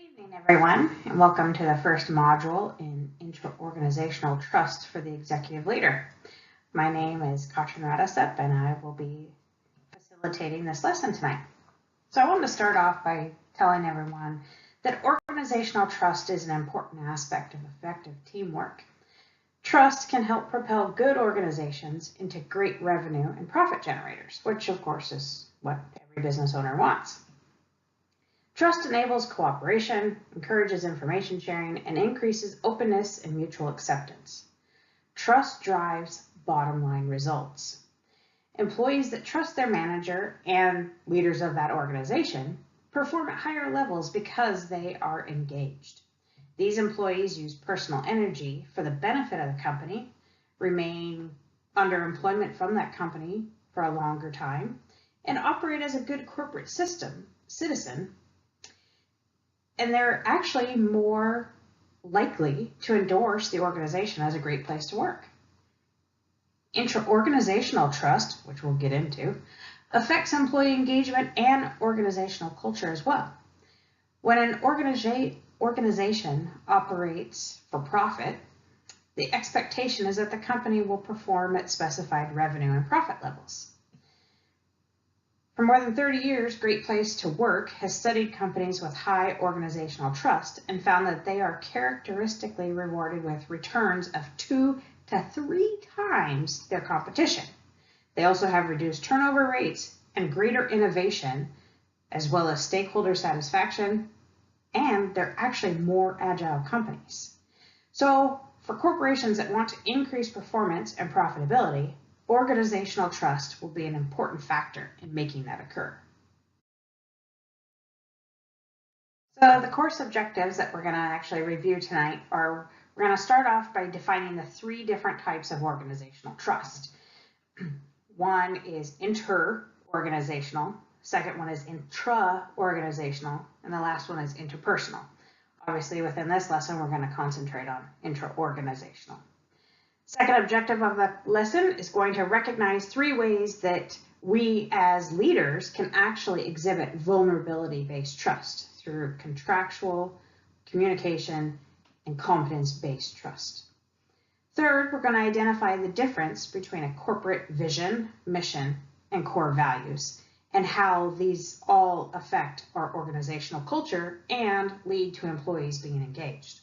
Good evening, everyone, and welcome to the first module in Intraorganizational Trust for the Executive Leader. My name is Katrin Radasup, and I will be facilitating this lesson tonight. So I want to start off by telling everyone that organizational trust is an important aspect of effective teamwork. Trust can help propel good organizations into great revenue and profit generators, which of course is what every business owner wants. Trust enables cooperation, encourages information sharing, and increases openness and mutual acceptance. Trust drives bottom line results. Employees that trust their manager and leaders of that organization perform at higher levels because they are engaged. These employees use personal energy for the benefit of the company, remain under employment from that company for a longer time, and operate as a good corporate citizen. And they're actually more likely to endorse the organization as a great place to work. Intraorganizational trust, which we'll get into, affects employee engagement and organizational culture as well. When an organization operates for profit, the expectation is that the company will perform at specified revenue and profit levels. For more than 30 years, Great Place to Work has studied companies with high organizational trust and found that they are characteristically rewarded with returns of 2 to 3 times their competition. They also have reduced turnover rates and greater innovation, as well as stakeholder satisfaction, and they're actually more agile companies. So for corporations that want to increase performance and profitability, organizational trust will be an important factor in making that occur. So the course objectives that we're going to actually review tonight are, we're going to start off by defining the 3 different types of organizational trust. One is inter-organizational, second one is intra-organizational, and the last one is interpersonal. Obviously, within this lesson, we're going to concentrate on intra-organizational. Second objective of the lesson is going to recognize 3 ways that we as leaders can actually exhibit vulnerability-based trust through contractual, communication, and competence-based trust. Third, we're going to identify the difference between a corporate vision, mission, and core values, and how these all affect our organizational culture and lead to employees being engaged.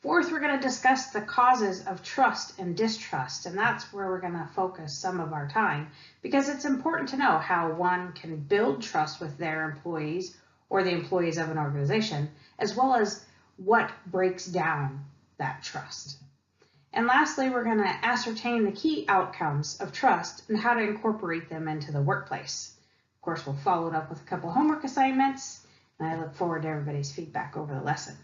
Fourth, we're going to discuss the causes of trust and distrust, and that's where we're going to focus some of our time because it's important to know how one can build trust with their employees or the employees of an organization, as well as what breaks down that trust. And lastly, we're going to ascertain the key outcomes of trust and how to incorporate them into the workplace. Of course, we'll follow it up with a couple of homework assignments, and I look forward to everybody's feedback over the lesson.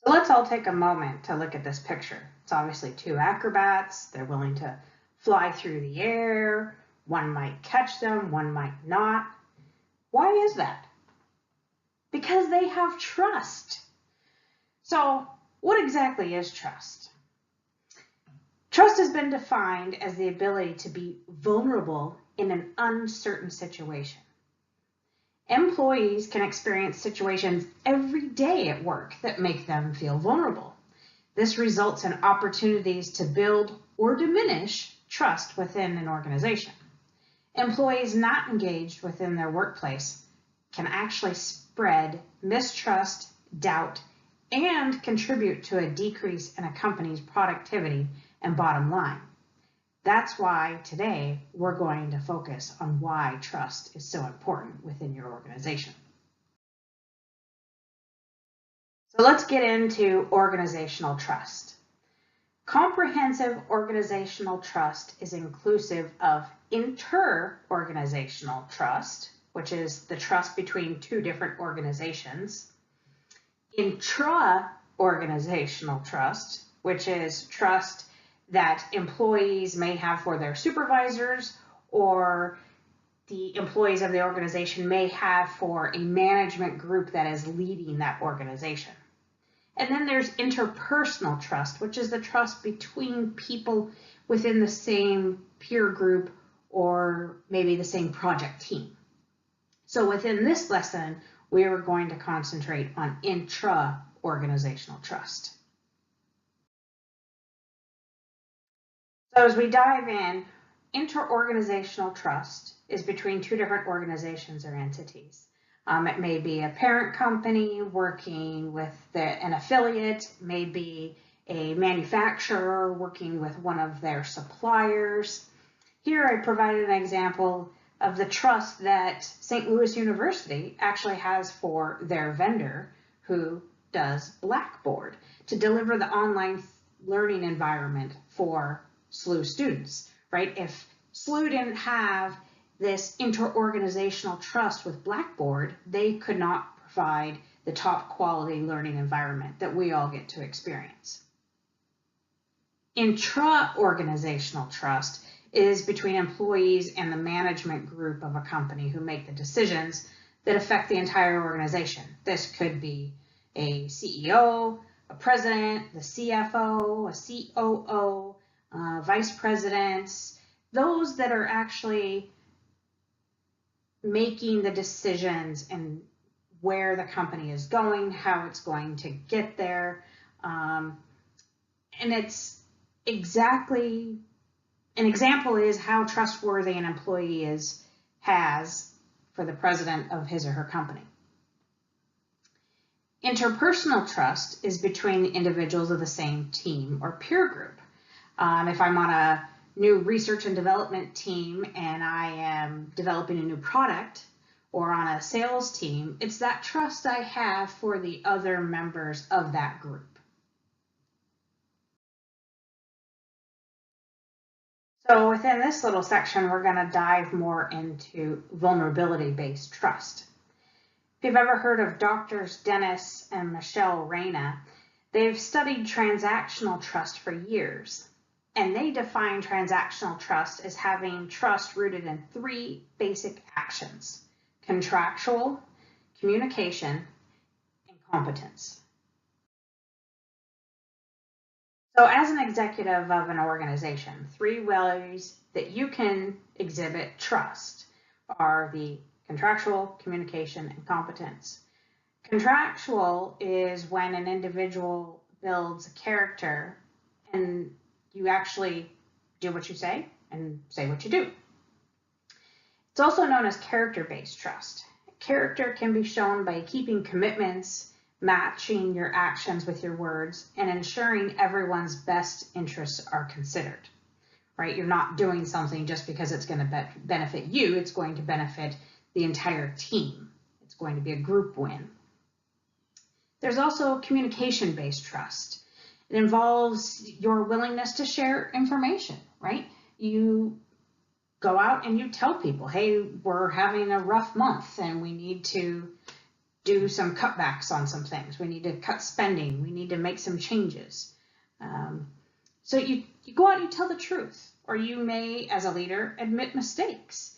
So let's all take a moment to look at this picture. It's obviously 2 acrobats. They're willing to fly through the air. One might catch them, one might not. Why is that? Because they have trust. So what exactly is trust? Trust has been defined as the ability to be vulnerable in an uncertain situation. Employees can experience situations every day at work that make them feel vulnerable. This results in opportunities to build or diminish trust within an organization. Employees not engaged within their workplace can actually spread mistrust, doubt, and contribute to a decrease in a company's productivity and bottom line. That's why today we're going to focus on why trust is so important within your organization. So let's get into organizational trust. Comprehensive organizational trust is inclusive of inter-organizational trust, which is the trust between 2 different organizations, intra-organizational trust, which is trust that employees may have for their supervisors or the employees of the organization may have for a management group that is leading that organization. And then there's interpersonal trust, which is the trust between people within the same peer group or maybe the same project team. So within this lesson, we are going to concentrate on intra-organizational trust. So as we dive in, inter-organizational trust is between two different organizations or entities. It may be a parent company working with an affiliate, it may be a manufacturer working with one of their suppliers. Here I provided an example of the trust that St. Louis University actually has for their vendor who does Blackboard to deliver the online learning environment for SLU students, right? If SLU didn't have this interorganizational trust with Blackboard, they could not provide the top quality learning environment that we all get to experience. Intra-organizational trust is between employees and the management group of a company who make the decisions that affect the entire organization. This could be a CEO, a president, the CFO, a COO, vice presidents, those that are actually making the decisions and where the company is going, how it's going to get there. And it's exactly, an example is how trustworthy an employee has for the president of his or her company. Interpersonal trust is between individuals of the same team or peer group. If I'm on a new research and development team and I am developing a new product, or on a sales team, it's that trust I have for the other members of that group. So within this little section, we're going to dive more into vulnerability-based trust. If you've ever heard of Drs. Dennis and Michelle Reyna, they've studied transactional trust for years, and they define transactional trust as having trust rooted in three basic actions: contractual, communication, and competence. So as an executive of an organization, three ways that you can exhibit trust are the contractual, communication, and competence. Contractual is when an individual builds a character and you actually do what you say and say what you do. It's also known as character-based trust. Character can be shown by keeping commitments, matching your actions with your words, and ensuring everyone's best interests are considered, right? You're not doing something just because it's going to benefit you. It's going to benefit the entire team. It's going to be a group win. There's also communication-based trust. It involves your willingness to share information, right? You go out and you tell people, hey, we're having a rough month and we need to do some cutbacks on some things. We need to cut spending. We need to make some changes. So you go out and you tell the truth, or you may, as a leader, admit mistakes.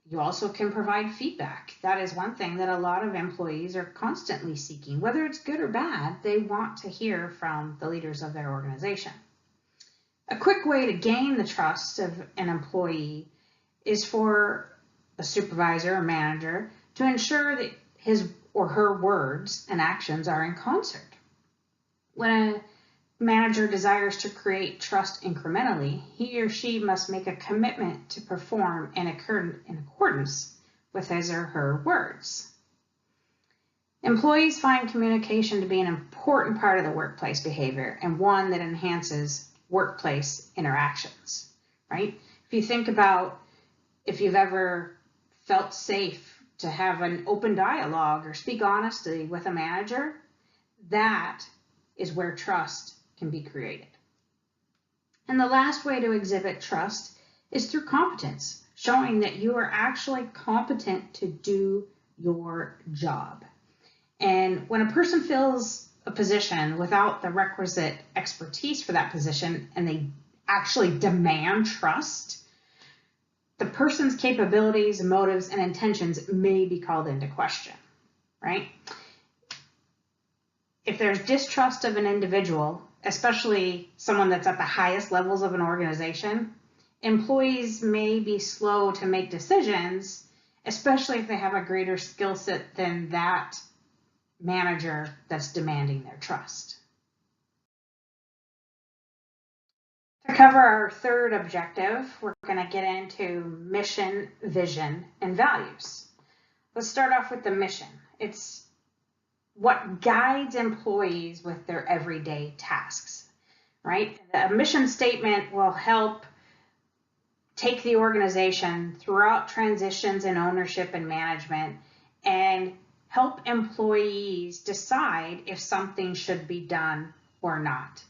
You also can provide feedback. That is one thing that a lot of employees are constantly seeking. Whether it's good or bad, they want to hear from the leaders of their organization. A quick way to gain the trust of an employee is for a supervisor or manager to ensure that his or her words and actions are in concert. When a manager desires to create trust incrementally, he or she must make a commitment to perform in accordance with his or her words. Employees find communication to be an important part of the workplace behavior and one that enhances workplace interactions, right? If you think about if you've ever felt safe to have an open dialogue or speak honestly with a manager, that is where trust can be created. And the last way to exhibit trust is through competence, showing that you are actually competent to do your job. And when a person fills a position without the requisite expertise for that position and they actually demand trust, the person's capabilities, motives, and intentions may be called into question, right? If there's distrust of an individual, especially someone that's at the highest levels of an organization, employees may be slow to make decisions especially if they have a greater skill set than that manager that's demanding their trust. To cover our third objective, we're going to get into mission, vision, and values. Let's start off with the mission. It's what guides employees with their everyday tasks, right? A mission statement will help take the organization throughout transitions in ownership and management and help employees decide if something should be done or not.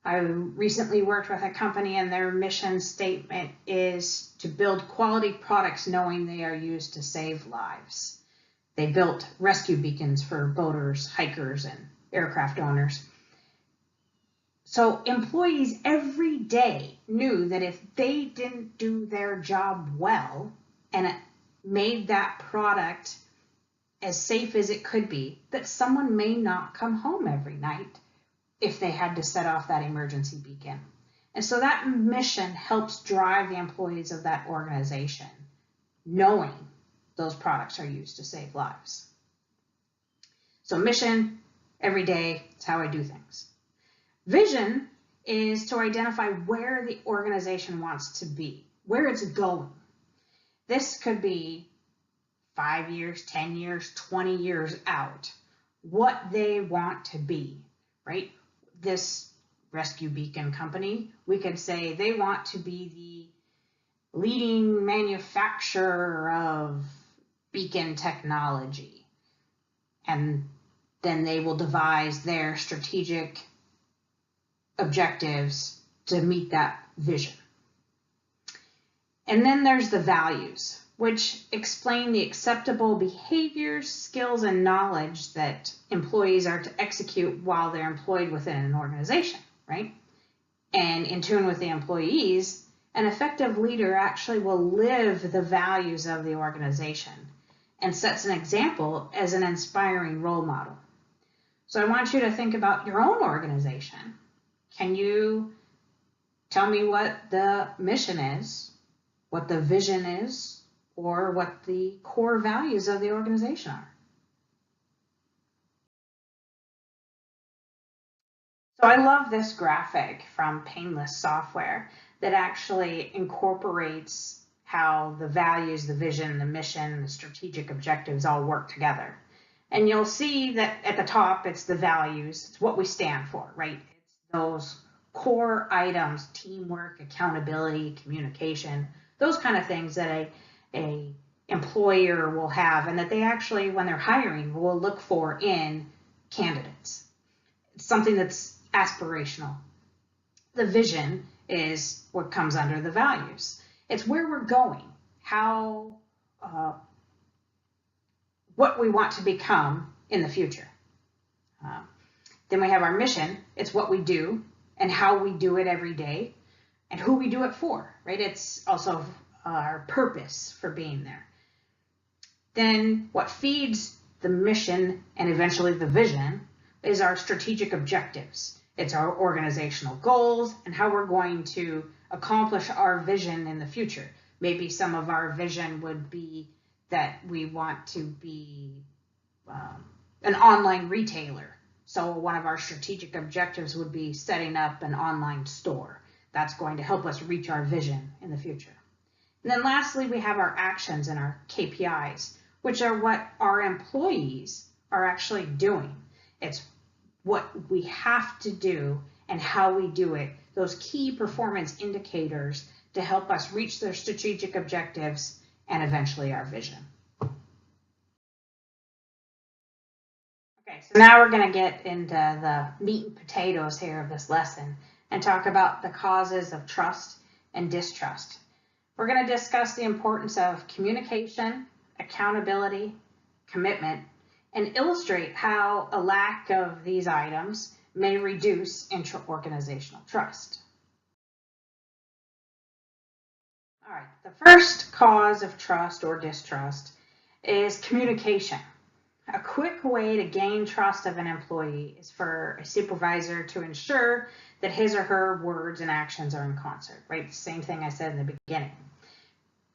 I recently worked with a company and their mission statement is to build quality products knowing they are used to save lives. They built rescue beacons for boaters, hikers, and aircraft owners. So employees every day knew that if they didn't do their job well and it made that product as safe as it could be, that someone may not come home every night if they had to set off that emergency beacon. And so that mission helps drive the employees of that organization, knowing those products are used to save lives. So mission, every day, it's how I do things. Vision is to identify where the organization wants to be, where it's going. This could be 5 years, 10 years, 20 years out, what they want to be, right? This rescue beacon company, we could say they want to be the leading manufacturer of beacon technology. And then they will devise their strategic objectives to meet that vision. And then there's the values, which explain the acceptable behaviors, skills, and knowledge that employees are to execute while they're employed within an organization, right? And in tune with the employees, an effective leader actually will live the values of the organization and sets an example as an inspiring role model. So I want you to think about your own organization. Can you tell me what the mission is, what the vision is, or what the core values of the organization are? So I love this graphic from Painless Software that actually incorporates how the values, the vision, the mission, the strategic objectives all work together. And you'll see that at the top, it's the values. It's what we stand for, right? It's those core items, teamwork, accountability, communication, those kind of things that a employer will have and that they actually, when they're hiring, will look for in candidates. It's something that's aspirational. The vision is what comes under the values. It's where we're going, how, what we want to become in the future. Then we have our mission. It's what we do and how we do it every day and who we do it for, right? It's also our purpose for being there. Then what feeds the mission and eventually the vision is our strategic objectives. It's our organizational goals and how we're going to accomplish our vision in the future. Maybe some of our vision would be that we want to be an online retailer. So one of our strategic objectives would be setting up an online store. That's going to help us reach our vision in the future. And then lastly, we have our actions and our KPIs, which are what our employees are actually doing. It's what we have to do and how we do it, those key performance indicators to help us reach their strategic objectives and eventually our vision. Okay, so now we're going to get into the meat and potatoes here of this lesson and talk about the causes of trust and distrust. We're going to discuss the importance of communication, accountability, commitment, and illustrate how a lack of these items may reduce intra-organizational trust. All right, the first cause of trust or distrust is communication. A quick way to gain trust of an employee is for a supervisor to ensure that his or her words and actions are in concert, right? Same thing I said in the beginning.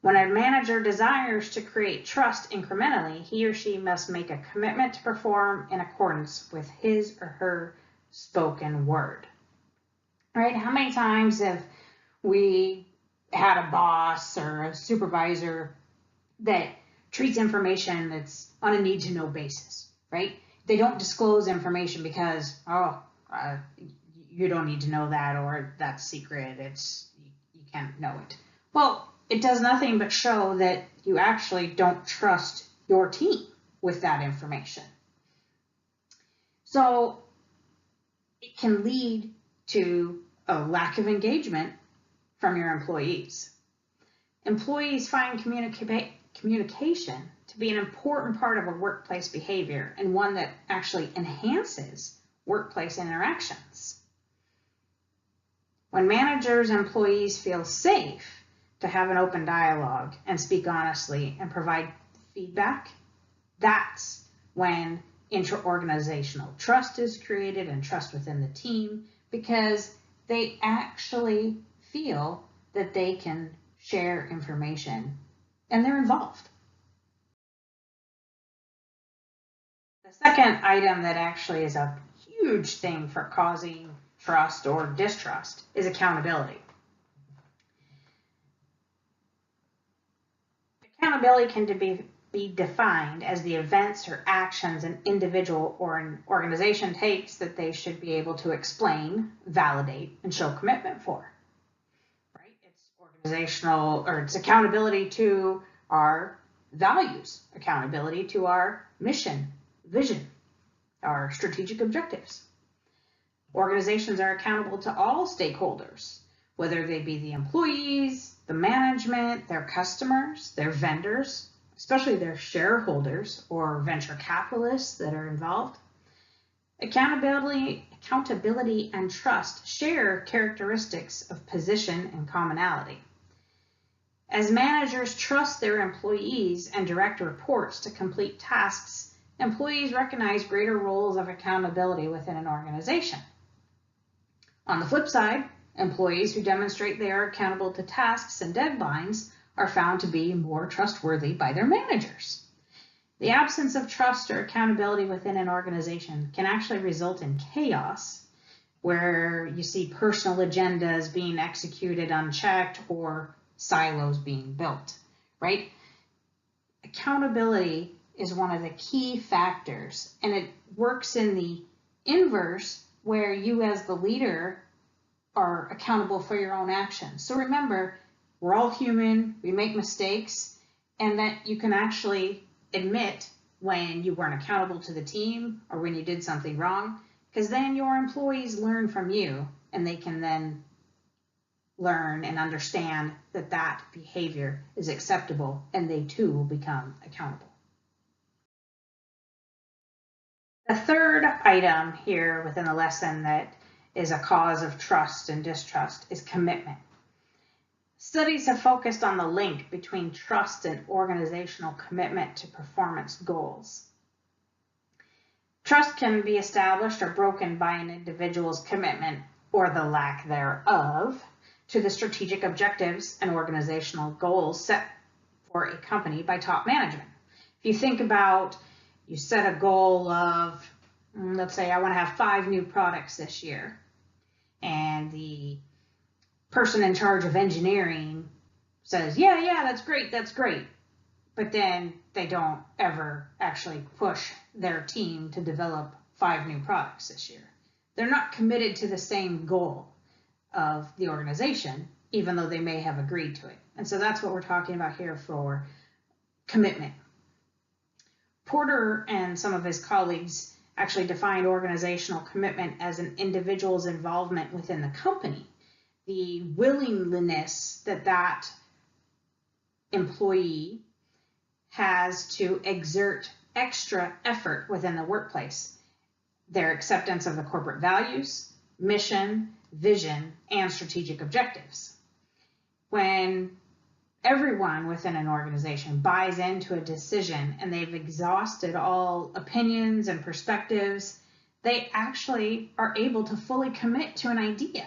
When a manager desires to create trust incrementally, he or she must make a commitment to perform in accordance with his or her spoken word. Right? How many times have we had a boss or a supervisor that treats information that's on a need-to-know basis, right? They don't disclose information because, you don't need to know that, or that's secret, you can't know it. Well, it does nothing but show that you actually don't trust your team with that information. So it can lead to a lack of engagement from your employees. Employees find communication to be an important part of a workplace behavior and one that actually enhances workplace interactions. When managers and employees feel safe to have an open dialogue and speak honestly and provide feedback, that's when intra-organizational trust is created and trust within the team, because they actually feel that they can share information and they're involved. The second item that actually is a huge thing for causing trust or distrust is accountability. Accountability can be defined as the events or actions an individual or an organization takes that they should be able to explain, validate, and show commitment for. Right? It's organizational, or it's accountability to our values, accountability to our mission, vision, our strategic objectives. Organizations are accountable to all stakeholders, whether they be the employees, the management, their customers, their vendors, especially their shareholders or venture capitalists that are involved. Accountability and trust share characteristics of position and commonality. As managers trust their employees and direct reports to complete tasks, employees recognize greater roles of accountability within an organization. On the flip side, employees who demonstrate they are accountable to tasks and deadlines are found to be more trustworthy by their managers. The absence of trust or accountability within an organization can actually result in chaos, where you see personal agendas being executed unchecked or silos being built, right? Accountability is one of the key factors, and it works in the inverse, where you as the leader are accountable for your own actions. So remember, we're all human, we make mistakes, and that you can actually admit when you weren't accountable to the team or when you did something wrong, because then your employees learn from you and they can then learn and understand that that behavior is acceptable and they too will become accountable. The third item here within the lesson that is a cause of trust and distrust is commitment. Studies have focused on the link between trust and organizational commitment to performance goals. Trust can be established or broken by an individual's commitment, or the lack thereof, to the strategic objectives and organizational goals set for a company by top management. If you think about, you set a goal of, let's say I want to have 5 new products this year, and the person in charge of engineering says, yeah, that's great. But then they don't ever actually push their team to develop 5 new products this year. They're not committed to the same goal of the organization, even though they may have agreed to it. And so that's what we're talking about here for commitment. Porter and some of his colleagues actually defined organizational commitment as an individual's involvement within the company, the willingness that employee has to exert extra effort within the workplace, their acceptance of the corporate values, mission, vision, and strategic objectives. When everyone within an organization buys into a decision and they've exhausted all opinions and perspectives, they actually are able to fully commit to an idea.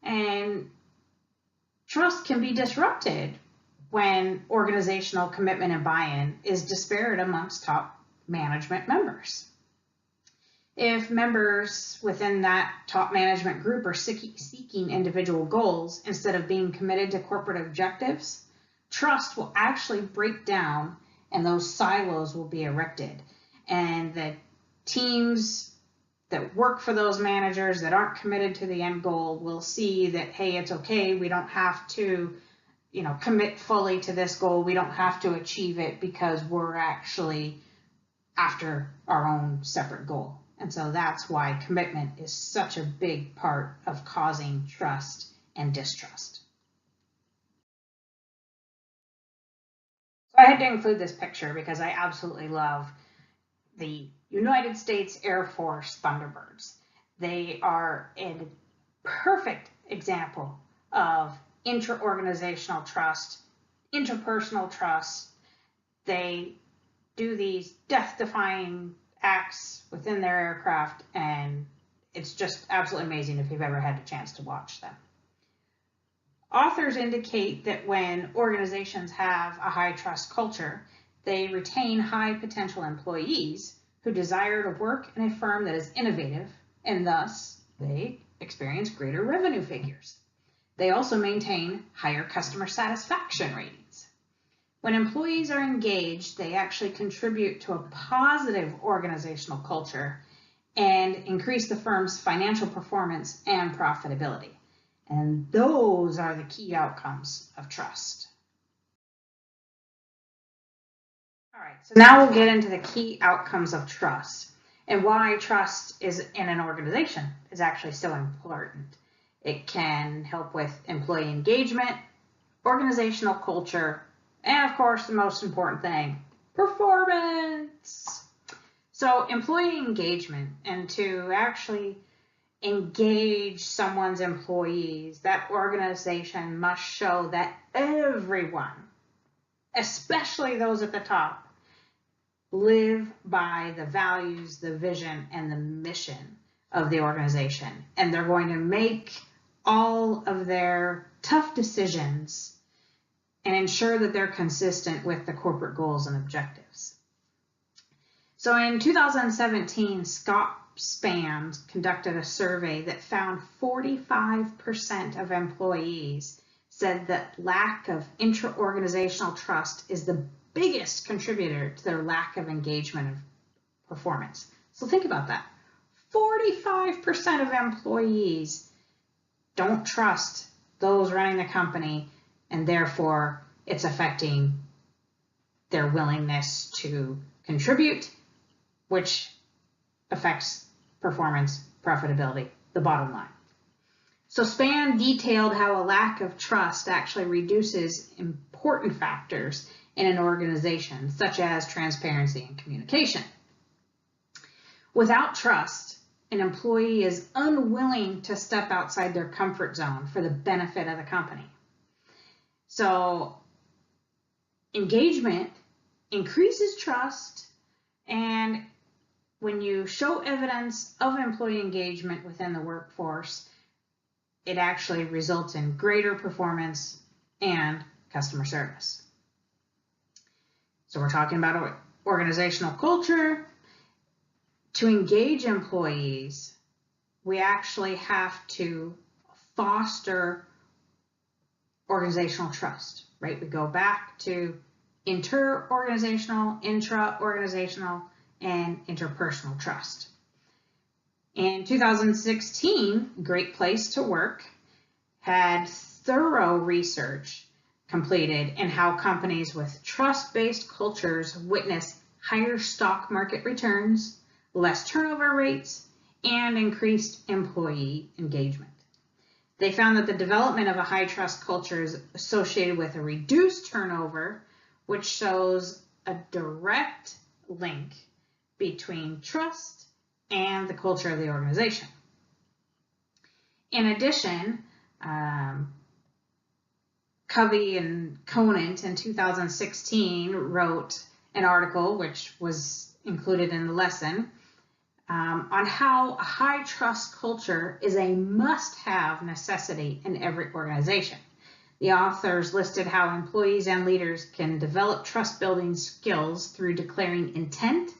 And trust can be disrupted when organizational commitment and buy-in is disparate amongst top management members. If members within that top management group are seeking individual goals instead of being committed to corporate objectives, trust will actually break down and those silos will be erected. And the teams that work for those managers that aren't committed to the end goal will see that, hey, it's okay, we don't have to, commit fully to this goal. We don't have to achieve it because we're actually after our own separate goal. And so that's why commitment is such a big part of causing trust and distrust. So I had to include this picture because I absolutely love the United States Air Force Thunderbirds. They are a perfect example of intraorganizational trust, interpersonal trust. They do these death-defying acts within their aircraft, and it's just absolutely amazing if you've ever had a chance to watch them. Authors indicate that when organizations have a high trust culture, they retain high potential employees who desire to work in a firm that is innovative, and thus they experience greater revenue figures. They also maintain higher customer satisfaction ratings. When employees are engaged, they actually contribute to a positive organizational culture and increase the firm's financial performance and profitability. And those are the key outcomes of trust. All right, so now we'll get into the key outcomes of trust and why trust is in an organization is actually so important. It can help with employee engagement, organizational culture, and of course, the most important thing, performance. So employee engagement, and to actually engage someone's employees, that organization must show that everyone, especially those at the top, live by the values, the vision, and the mission of the organization. And they're going to make all of their tough decisions and ensure that they're consistent with the corporate goals and objectives. So in 2017, Scott Span conducted a survey that found 45% of employees said that lack of intra-organizational trust is the biggest contributor to their lack of engagement and performance. So think about that. 45% of employees don't trust those running the company, and therefore it's affecting their willingness to contribute, which affects performance, profitability, the bottom line. So Span detailed how a lack of trust actually reduces important factors in an organization, such as transparency and communication. Without trust, an employee is unwilling to step outside their comfort zone for the benefit of the company. So engagement increases trust, and when you show evidence of employee engagement within the workforce, it actually results in greater performance and customer service. So we're talking about organizational culture. To engage employees, we actually have to foster organizational trust, right? We go back to inter-organizational, intra-organizational, and interpersonal trust. In 2016, Great Place to Work had thorough research completed in how companies with trust-based cultures witness higher stock market returns, less turnover rates, and increased employee engagement. They found that the development of a high trust culture is associated with a reduced turnover, which shows a direct link between trust and the culture of the organization. In addition, Covey and Conant in 2016 wrote an article, which was included in the lesson, on how a high trust culture is a must-have necessity in every organization. The authors listed how employees and leaders can develop trust building skills through declaring intent,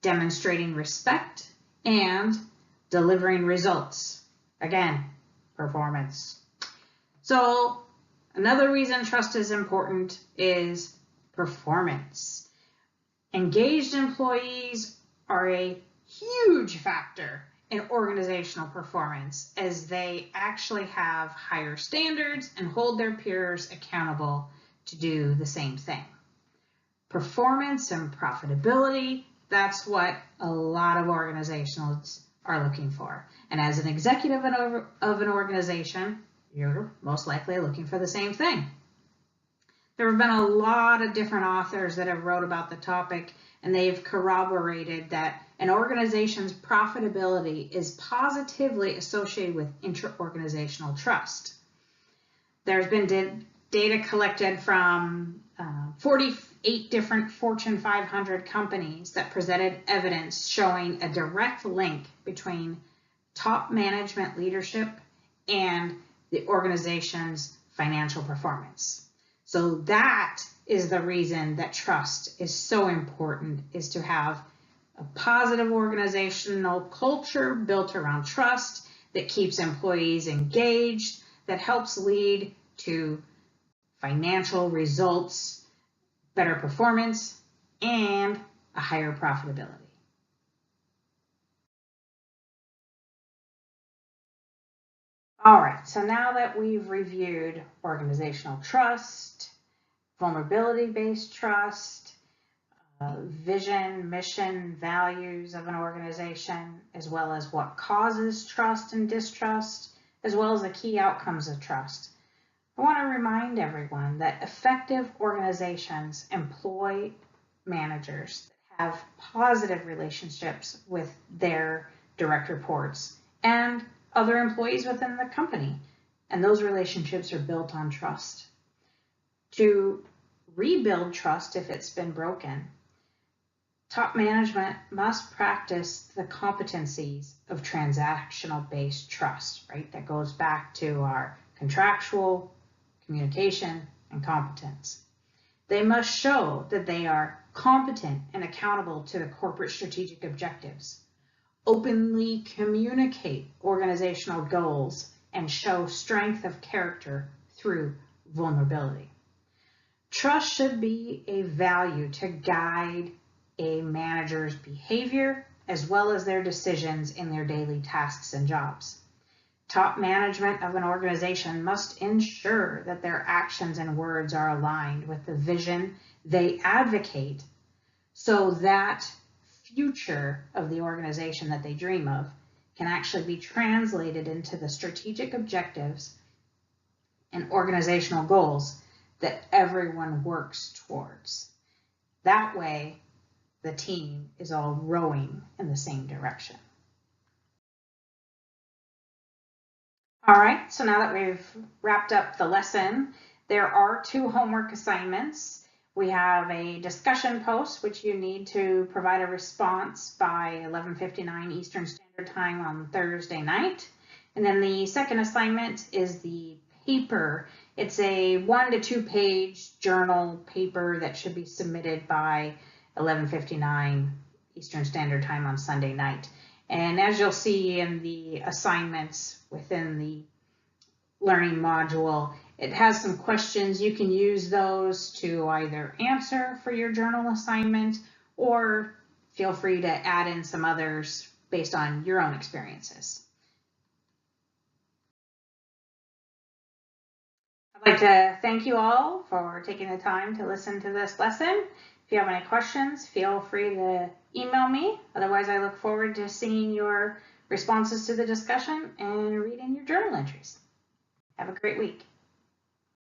demonstrating respect, and delivering results. Again, performance. So another reason trust is important is performance. Engaged employees are a huge factor in organizational performance, as they actually have higher standards and hold their peers accountable to do the same thing. Performance and profitability, that's what a lot of organizations are looking for. And as an executive of an organization, you're most likely looking for the same thing. There have been a lot of different authors that have wrote about the topic, and they've corroborated that an organization's profitability is positively associated with intra-organizational trust. There's been data collected from 48 different Fortune 500 companies that presented evidence showing a direct link between top management leadership and the organization's financial performance. So that is the reason that trust is so important, is to have a positive organizational culture built around trust that keeps employees engaged, that helps lead to financial results, better performance, and a higher profitability. All right, so now that we've reviewed organizational trust, vulnerability-based trust, vision, mission, values of an organization, as well as what causes trust and distrust, as well as the key outcomes of trust, I want to remind everyone that effective organizations employ managers that have positive relationships with their direct reports and other employees within the company, and those relationships are built on trust. To rebuild trust if it's been broken, top management must practice the competencies of transactional-based trust, right? That goes back to our contractual, communication, and competence. They must show that they are competent and accountable to the corporate strategic objectives, openly communicate organizational goals, and show strength of character through vulnerability. Trust should be a value to guide a manager's behavior as well as their decisions in their daily tasks and jobs. Top management of an organization must ensure that their actions and words are aligned with the vision they advocate, so that future of the organization that they dream of can actually be translated into the strategic objectives and organizational goals that everyone works towards. That way, the team is all rowing in the same direction. All right, so now that we've wrapped up the lesson, there are 2 homework assignments. We have a discussion post, which you need to provide a response by 11:59 Eastern Standard Time on Thursday night. And then the second assignment is the paper. It's a 1 to 2 page journal paper that should be submitted by 11:59 Eastern Standard Time on Sunday night. And as you'll see in the assignments within the learning module, it has some questions. You can use those to either answer for your journal assignment, or feel free to add in some others based on your own experiences. I'd like to thank you all for taking the time to listen to this lesson. If you have any questions, feel free to email me. Otherwise, I look forward to seeing your responses to the discussion and reading your journal entries. Have a great week.